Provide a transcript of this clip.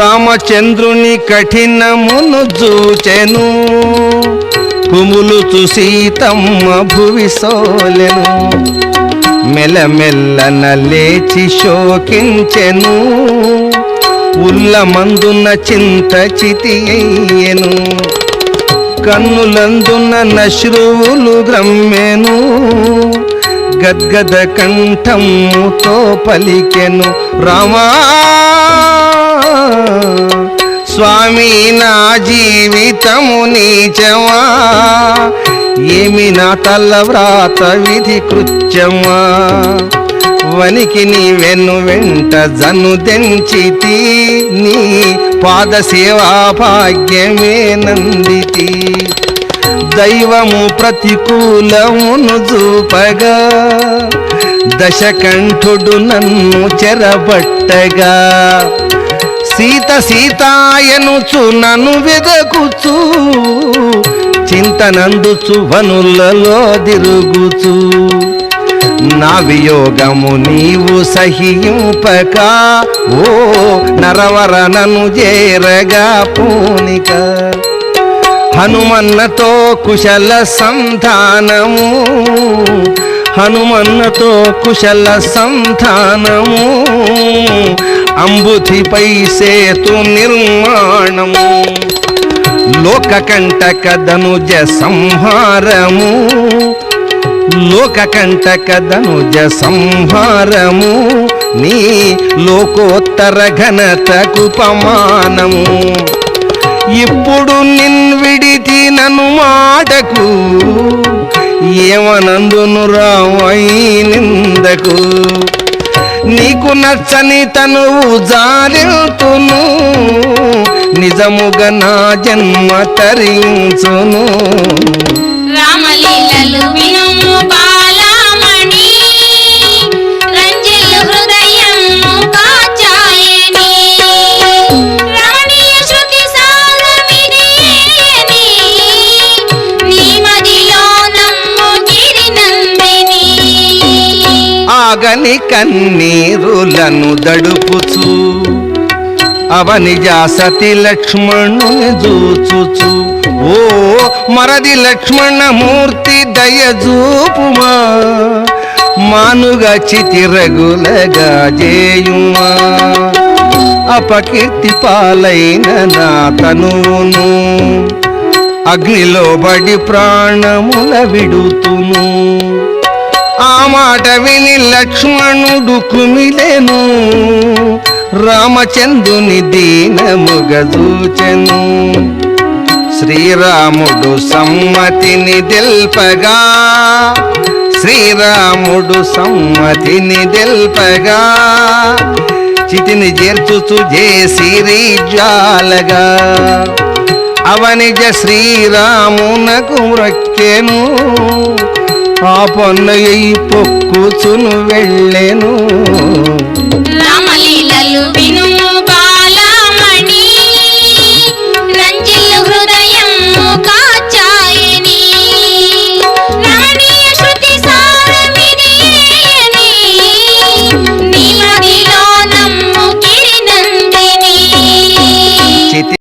రామచంద్రుని కఠినమును చూచెను, కుములుచు సీతమ్మ భువి సోలెను. మెల్లమెల్లన లేచి శోకించెను, ఉల్లమందున చింత చితి అయ్యెను. కన్నులందున నశ్రువులు గ్రమ్మెను, గద్గద కంఠముతో పలికెను, రామా స్వామి నా జీవితము నీచమా, ఏమి నా తల్ల వ్రాత విధి కృత్యమా. వనికి నీ వెంట జనుదెంచితి, నీ పాద సేవా భాగ్యమే నందితి. దైవము ప్రతికూలమును చూపగా, దశకంఠుడు నన్ను చెరబట్టగా. సీత సీతాయనుచు నన్ను వెదకుచు, చింతనందుచు వనులలో తిరుగుచు. నా వియోగము నీవు సహింపక, ఓ నరవర నన్ను చేరగా పూనిక. హనుమన్నతో కుశల సంధానము, హనుమన్నతో కుశల సంధానము. అంబుధిపై సేతు నిర్మాణము, లోకకంటక ధనుజ సంహారము, లోకకంటక ధనుజ సంహారము. నీ లోకోత్తర ఘనతకుపమానము. ఇప్పుడు నిన్విడితి నన్ను మాటకు, ఏమనందును రామై నిందకు. నీకు నచ్చని తనువు జాలితును, నిజముగా నా జన్మ తరించును. రామలీలలు వినుము బాలమణి, రంజిల్లు హృదయము కాచాయని. రమణీయ శృతి సారమిదియేని, నీ మదిలో నమ్ము గిరినందిని. ఆగని కన్నీరులను దడుపుచు, అవనిజ సతి లక్ష్మణుని చూచుచు. ఓ మరది లక్ష్మణమూర్తి దయజూపుమా, మానుగా చితిరగులగా జేయుమా. అపకీర్తి పాలైన నా తనువును, అగ్నిలో బడి ప్రాణముల విడుతును. ఆ మాట విని లక్ష్మణుడు కుమిలెను, రామచంద్రుని దీనముగా చూచెను. శ్రీరాముడు సమ్మతిని తెల్పగా, శ్రీరాముడు సమ్మతిని తెల్పగా. చితిని చేర్చుచు జేసిరి జ్వాలగా, అవనిజ శ్రీరామునకు మ్రొక్కెను. ఆ పొన్నయ్య పొక్కుచును వెళ్ళెను. రామలీలలు వినుము